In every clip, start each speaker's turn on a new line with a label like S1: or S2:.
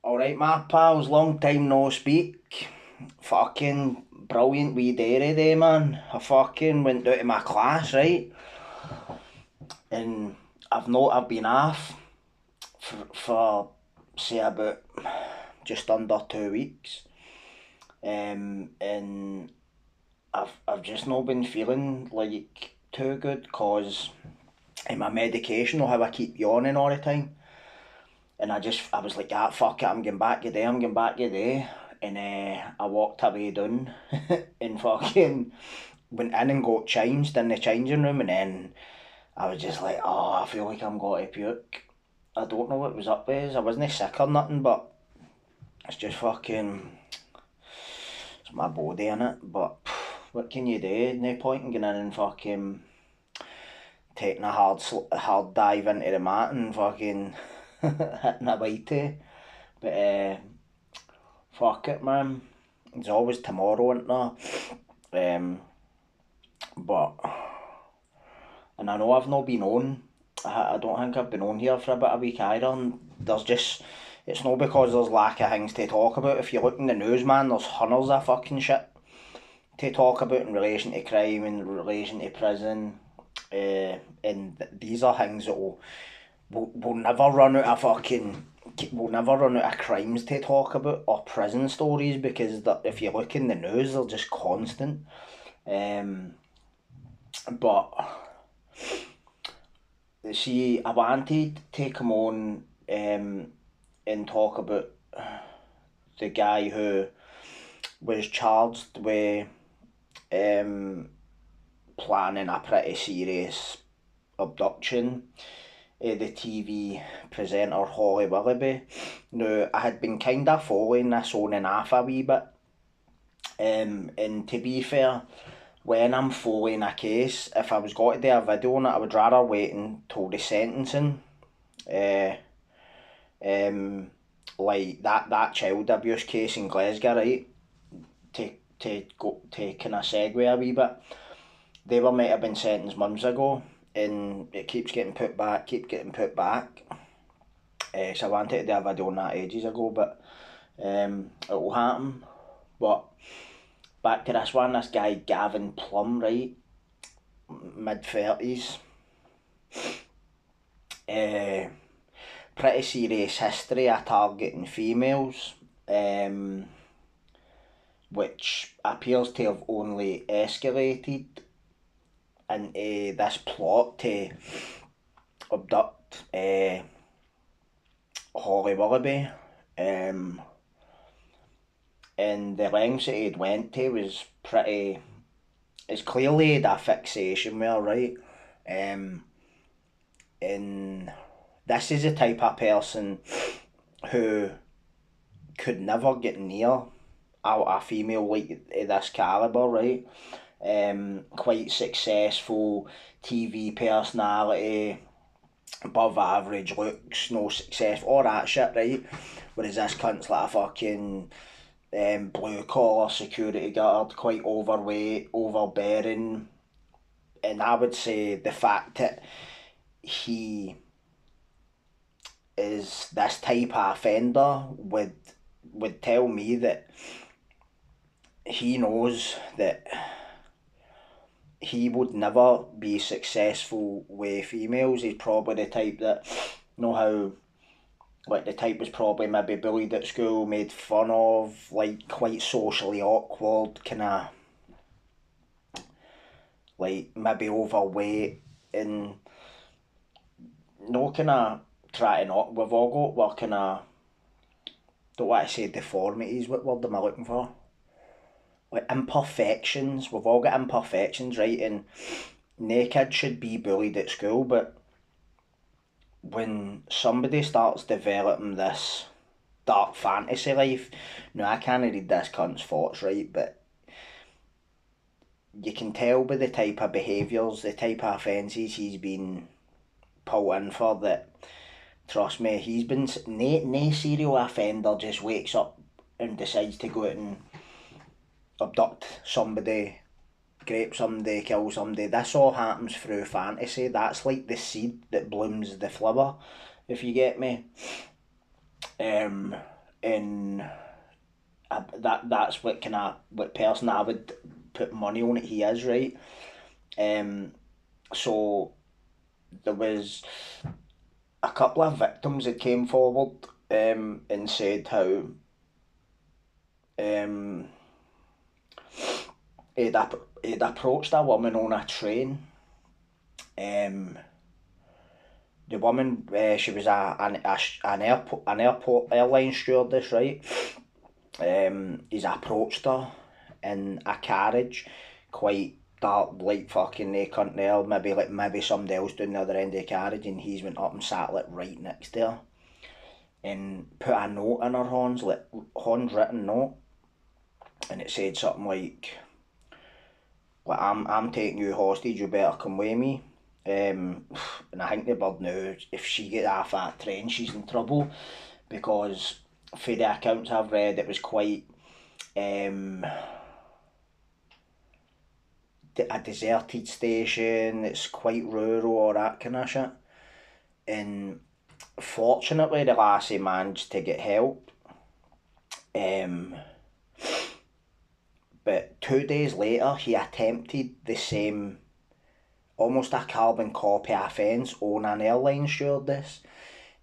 S1: Alright, my pals, long time no speak. Fucking brilliant wee dairy day, man. I fucking went out to my class, right? And I've been off for say about just under 2 weeks. And I've just not been feeling like too good cause of my medication or how I keep yawning all the time. And I was like, ah, fuck it, I'm getting back today, I'm getting back today. And I walked away down and fucking went in and got changed in the changing room. And then I was just like, oh, I feel like I'm going to puke. I don't know what was up with us. I wasn't sick or nothing, but it's just fucking, it's my body in it. But what can you do? No point in going in and fucking taking a hard dive into the mat and fucking hitting a bitey. But fuck it, man. It's always tomorrow, isn't there? But and I know I've not been on. I don't think I've been on here for a bit of a week either. And there's just it's not because there's lack of things to talk about. If you look in the news, man, there's hundreds of fucking shit to talk about in relation to crime, in relation to prison. And these are things that we'll never run out of fucking we'll never run out of crimes to talk about or prison stories because if you look in the news they're just constant. But see, I wanted to come on and talk about the guy who was charged with um, planning a pretty serious abduction of the TV presenter Holly Willoughby. Now, I had been kind of following this on and off a wee bit, and to be fair, when I'm following a case, if I was going to do a video on it, I would rather wait until the sentencing. Uh, um, like that child abuse case in Glasgow, right? To kind of segue a wee bit, they were might have been sentenced months ago, and it keeps getting put back, keep getting put back. So I wanted to do a video on that ages ago, but it will happen. But back to this one, this guy Gavin Plum, right, mid 30s, uh, pretty serious history of targeting females, which appears to have only escalated into this plot to abduct Holly Willoughby. And the lengths that he'd went to was pretty. It's clearly had a fixation with her, right? And this is the type of person who could never get near a female like this caliber, right? Quite successful TV personality, above average looks, no success, all that shit, right? Whereas this cunt's like a fucking blue collar security guard, quite overweight, overbearing, and I would say the fact that he is this type of offender would tell me that he knows that he would never be successful with females. He's probably the type that know how like the type was probably maybe bullied at school, made fun of, like quite socially awkward, kinda like maybe overweight and no kinda try to not we've all got we're kinda don't want to say deformities, what word am I looking for? Like imperfections. We've all got imperfections, right? And no kid should be bullied at school, but when somebody starts developing this dark fantasy life, now I can't read this cunt's thoughts, right? But you can tell by the type of behaviours, the type of offences he's been pulled in for that, trust me, he's been, no serial offender just wakes up and decides to go out and abduct somebody, grape somebody, kill somebody. This all happens through fantasy. That's like the seed that blooms the flower, if you get me. and that's what person I would put money on it he is, right? So there was a couple of victims that came forward and said how he'd approached a woman on a train. The woman, she was an airport airline stewardess, right? He's approached her in a carriage, quite dark, like fucking they couldn't there. Maybe somebody else down the other end of the carriage, and he's went up and sat like right next to her, and put a note in her hands, like handwritten note, and it said something like I'm taking you hostage, you better come with me. And I think the bird knew if she gets off that train, she's in trouble, because for the accounts I've read, it was quite a deserted station. It's quite rural, all that kind of shit. And fortunately, the lassie managed to get help. But 2 days later, he attempted the same, almost a carbon copy offence on an airline stewardess.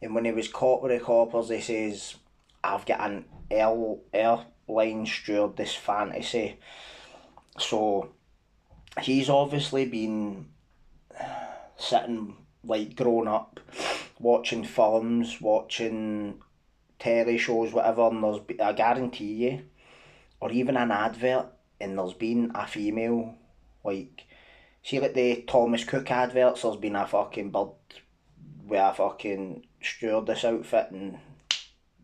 S1: And when he was caught with the coppers, he says, I've got an airline stewardess fantasy. So he's obviously been sitting, like, grown up, watching films, watching telly shows, whatever, and I guarantee you, or even an advert, and there's been a female, like, see like the Thomas Cook adverts, there's been a fucking bird with a fucking stewardess outfit, and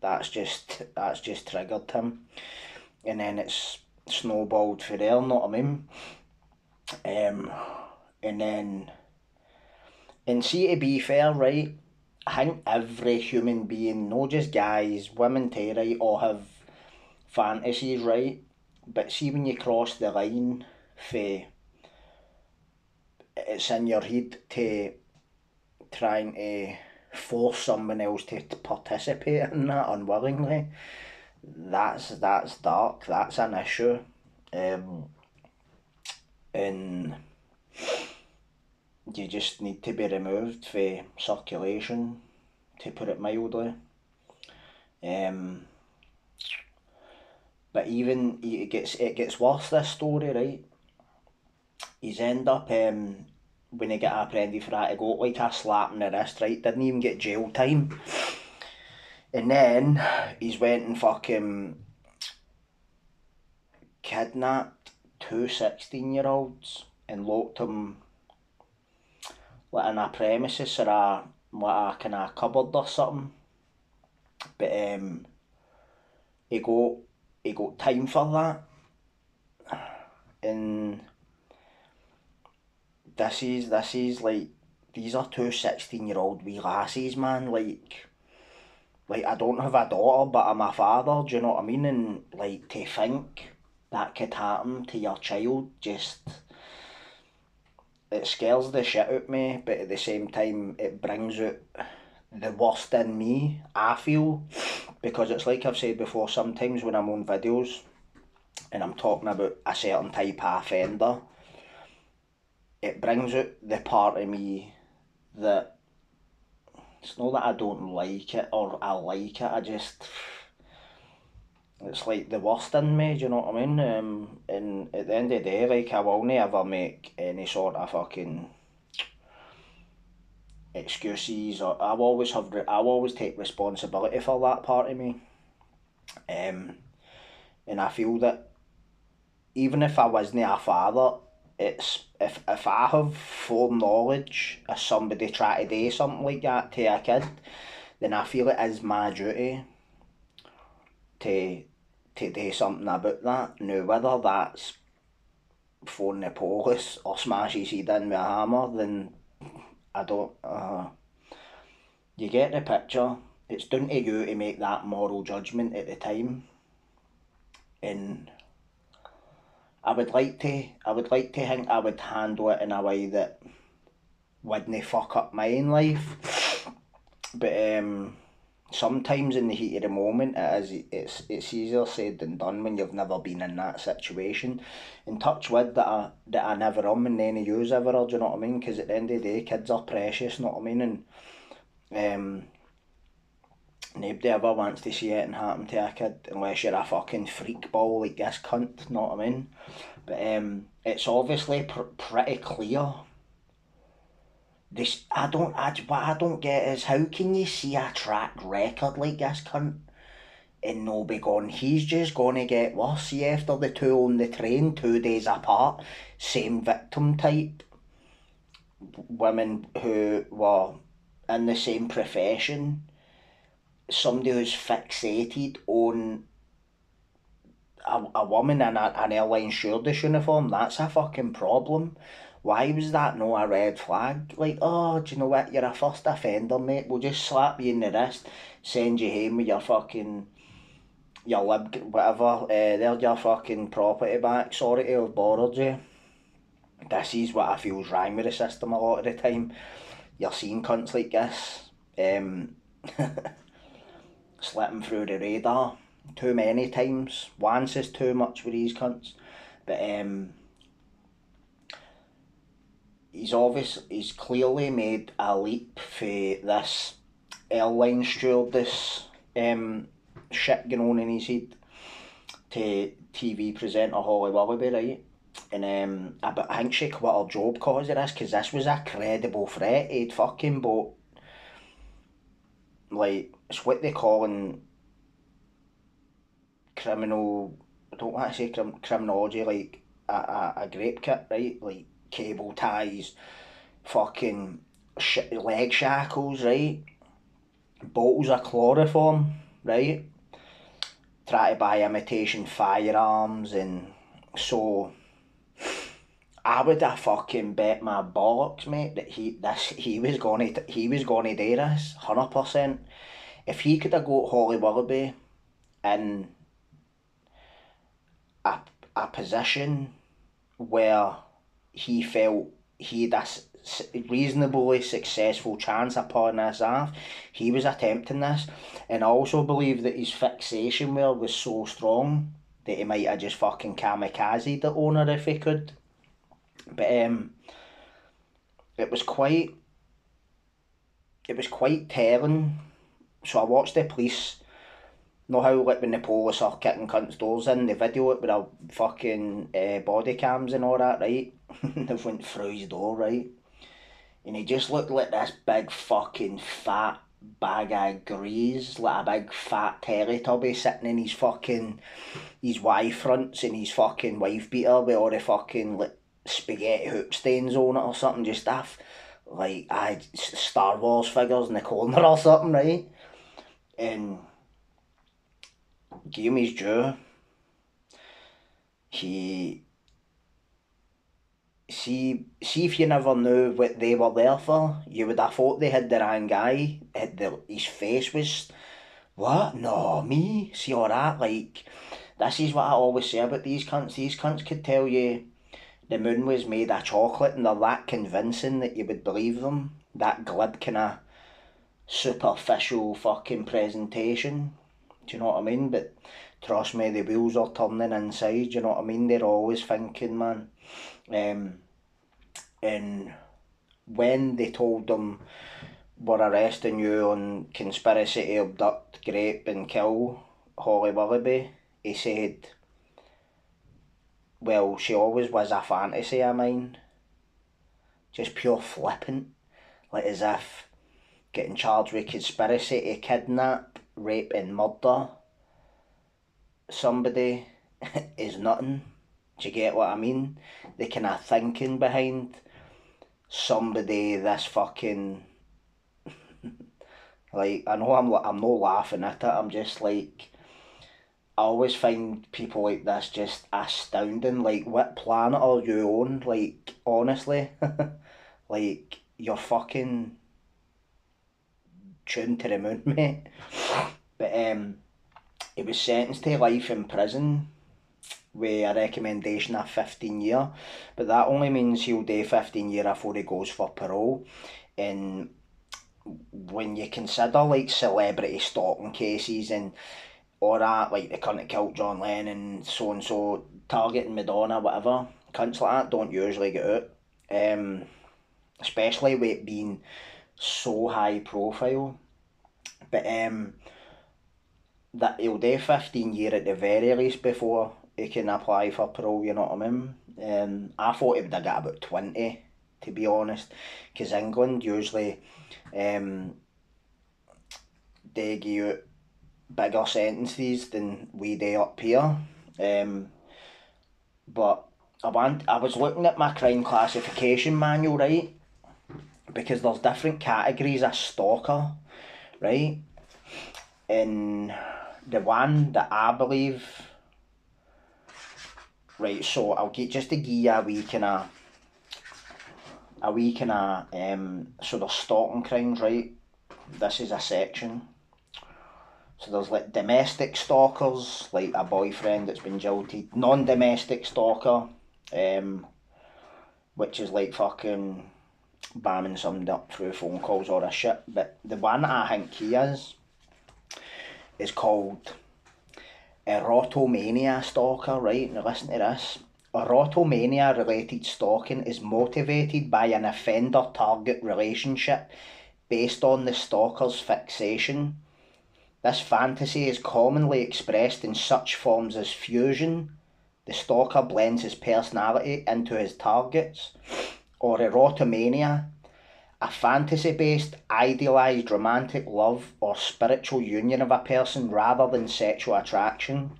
S1: that's just triggered him, and then it's snowballed for there, know what I mean? And then, and see, to be fair, right, I think every human being, not just guys, women too, right, all have fantasies, right? But see, when you cross the line for it's in your head to trying to force someone else to participate in that unwillingly, that's dark. That's an issue, and you just need to be removed for circulation, to put it mildly. But even it gets worse. This story, right? He's end up when he got apprehended for that, he got like a slap in the wrist, right? Didn't even get jail time, and then he's went and fucking kidnapped two 16-year-olds and locked them like in a premises or a kind of cupboard or something. But he got time for that, and this is like, these are two 16-year-old wee lassies, man. Like I don't have a daughter, but I'm a father. Do you know what I mean? And like, to think that could happen to your child, just, it scares the shit out me. But at the same time, it brings out the worst in me, I feel, because it's like I've said before, sometimes when I'm on videos and I'm talking about a certain type of offender, it brings out the part of me that, it's not that I don't like it or I like it, it's like the worst in me, do you know what I mean? And at the end of the day, like, I will never make any sort of fucking excuses, or I will always take responsibility for that part of me. And I feel that even if I wasn't a father, it's if I have full knowledge of somebody trying to do something like that to a kid, then I feel it is my duty to do something about that. Now, whether that's phone the police or smash his head in with a hammer, then I don't. You get the picture. It's down to you to make that moral judgment at the time, and I would like to think I would handle it in a way that wouldn't fuck up my own life. But sometimes in the heat of the moment it's easier said than done when you've never been in that situation. And touch wood that I never am, and any of yous ever are, do you know what I mean? Because at the end of the day, kids are precious, you know what I mean? And nobody ever wants to see anything happen to a kid unless you're a fucking freak ball like this cunt, you know what I mean? But it's obviously pretty clear. This what I don't get is, how can you see a track record like this cunt and no be gone? He's just gonna get worse. See, after the two on the train, 2 days apart, same victim type, women who were in the same profession, somebody who's fixated on a woman in an airline stewardess uniform. That's a fucking problem. Why was that no a red flag? Like, oh, do you know what? You're a first offender, mate. We'll just slap you in the wrist, send you home with your fucking, your lib, whatever. There's your fucking property back. Sorry to have bothered you. This is what I feel's wrong with the system a lot of the time. You're seeing cunts like this, slipping through the radar too many times. Once is too much with these cunts. But he's clearly made a leap for this airline stewardess shit going on in his head to TV presenter Holly Willoughby, right? And I think she quit her job because of this, because this was a credible threat. He'd fucking bought, like, it's what they call in criminal, I don't want to say criminology, like a grape kit, right? Like cable ties, fucking leg shackles, right? Bottles of chloroform, right? Try to buy imitation firearms, and so I would have fucking bet my bollocks, mate, that he was gonna do this 100%. If he could have got Holly Willoughby in a a position where he felt he had a reasonably successful chance upon this off, he was attempting this. And I also believe that his fixation was so strong that he might have just fucking kamikaze the owner if he could. But it was quite telling. So I watched the police. Know how, like, when the police are kicking cunts' doors in, they video it with their fucking body cams and all that, right? They went through his door, right? And he just looked like this big fucking fat bag of grease, like a big fat Teletubby sitting in his wife fronts and his fucking wife beater with all the fucking, like, spaghetti hoop stains on it or something, just stuff like Star Wars figures in the corner or something, right? And give him his due. He see if you never knew what they were there for, you would have thought they had the wrong guy. His face was, what? No, me? See all that? Like, this is what I always say about these cunts. These cunts could tell you the moon was made of chocolate, and they're that convincing that you would believe them. That glib kind of superficial fucking presentation. Do you know what I mean? But trust me, the wheels are turning inside. Do you know what I mean? They're always thinking, man. And when they told them, we're arresting you on conspiracy to abduct, rape and kill Holly Willoughby, he said, well, she always was a fantasy of mine. Just pure flippant. Like, as if getting charged with conspiracy to kidnap, rape and murder somebody is nothing. Do you get what I mean? The kind of thinking behind somebody this fucking... like, I know I'm not laughing at it, I'm just like... I always find people like this just astounding. Like, what planet are you on? Like, honestly. Like, you're fucking tuned to the moon, mate. But he was sentenced to life in prison with a recommendation of 15 years, but that only means he'll do 15 years before he goes for parole. And when you consider like celebrity stalking cases and all that, like the cunt that killed John Lennon, so and so, targeting Madonna, whatever, cunts like that don't usually get out. Especially with it being so high profile. But that he'll do 15 year at the very least before he can apply for parole, you know what I mean? I thought he would have got about 20, to be honest, because England usually they give out bigger sentences than we do up here. But I was looking at my crime classification manual, right? Because there's different categories of stalker, right? And the one that I believe, right, so I'll get just to give you so there's stalking crimes, right? This is a section. So there's like domestic stalkers, like a boyfriend that's been jilted. Non-domestic stalker, which is like fucking bamming somebody up through phone calls or a shit. But the one that I think he is called erotomania stalker, right? Now listen to this. Erotomania related stalking is motivated by an offender-target relationship based on the stalker's fixation. This fantasy is commonly expressed in such forms as fusion, the stalker blends his personality into his targets, or erotomania, a fantasy-based, idealised romantic love or spiritual union of a person rather than sexual attraction.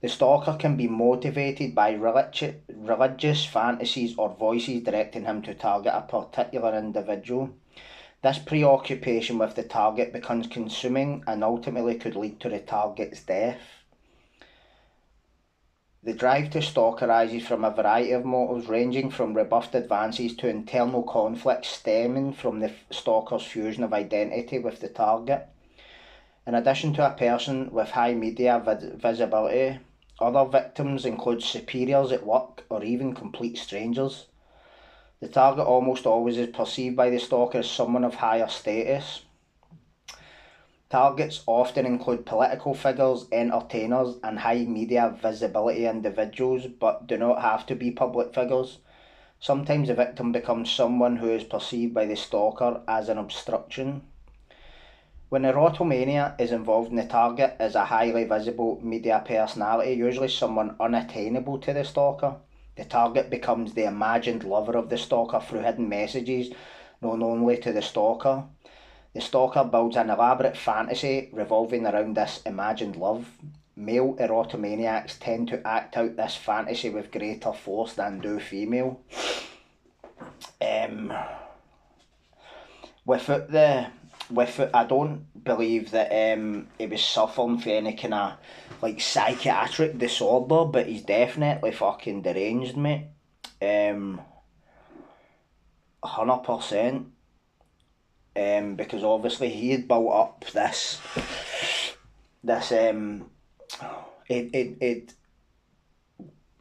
S1: The stalker can be motivated by religious fantasies or voices directing him to target a particular individual. This preoccupation with the target becomes consuming and ultimately could lead to the target's death. The drive to stalk arises from a variety of motives ranging from rebuffed advances to internal conflicts stemming from the stalker's fusion of identity with the target. In addition to a person with high media visibility, other victims include superiors at work or even complete strangers. The target almost always is perceived by the stalker as someone of higher status. Targets often include political figures, entertainers, and high media visibility individuals, but do not have to be public figures. Sometimes the victim becomes someone who is perceived by the stalker as an obstruction. When erotomania is involved, the target is a highly visible media personality, usually someone unattainable to the stalker. The target becomes the imagined lover of the stalker through hidden messages known only to the stalker. The stalker builds an elaborate fantasy revolving around this imagined love. Male erotomaniacs tend to act out this fantasy with greater force than do female. I don't believe that he was suffering from any kind of like psychiatric disorder, but he's definitely fucking deranged, mate. 100%. Because obviously he had built up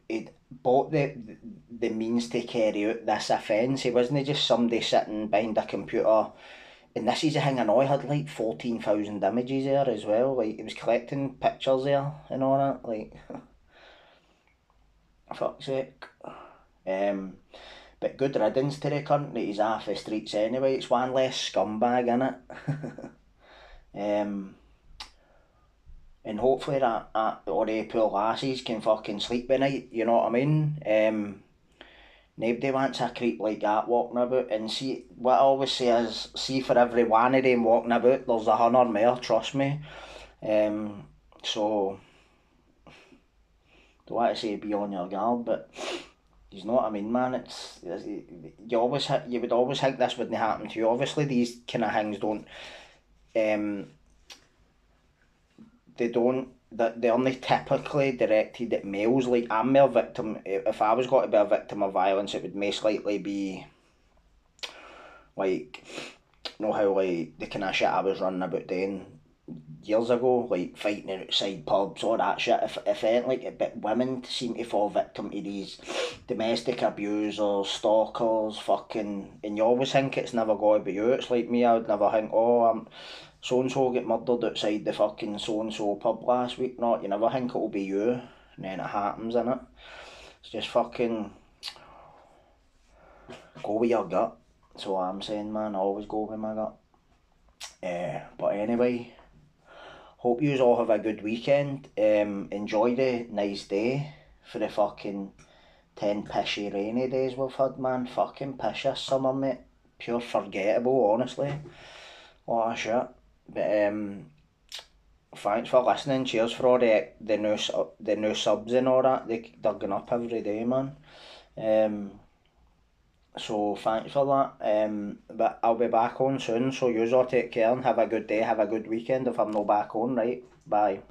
S1: it bought the means to carry out this offence. He wasn't just somebody sitting behind a computer. And this is the thing, I know he had like 14,000 images there as well. Like he was collecting pictures there and all that. Like, fuck's sake. But good riddance to the cunt that he's off the streets anyway. It's one less scumbag, innit? And hopefully that all the poor lassies can fucking sleep at night, you know what I mean? Nobody wants a creep like that walking about. And see, what I always say is, see, for every one of them walking about, there's 100 more, trust me. So, don't want to say be on your guard, but you know what I mean, man. You would always think this wouldn't happen to you. Obviously, these kind of things don't. They're only typically directed at males. Like I'm a victim. If I was going to be a victim of violence, it would most likely be like, you know how like the kind of shit I was running about doing, years ago, like fighting outside pubs, all that shit. If anything like it, but women seem to fall victim to these domestic abusers, stalkers, fucking, and you always think it's never going to be you. It's like me, I would never think, oh, I'm so and so get murdered outside the fucking so and so pub last week. Not, you never think it'll be you, and then it happens, innit? It's just fucking go with your gut. That's what I'm saying, man. I always go with my gut. But anyway, hope you all have a good weekend. Enjoy the nice day for the fucking 10 pishy rainy days we've had, man. Fucking pish this summer, mate. Pure forgettable, honestly. What a shit. But thanks for listening. Cheers for all the new subs and all that. They're going up every day, man. So thanks for that. But I'll be back on soon. So you all take care and have a good day. Have a good weekend if I'm not back on, right? Bye.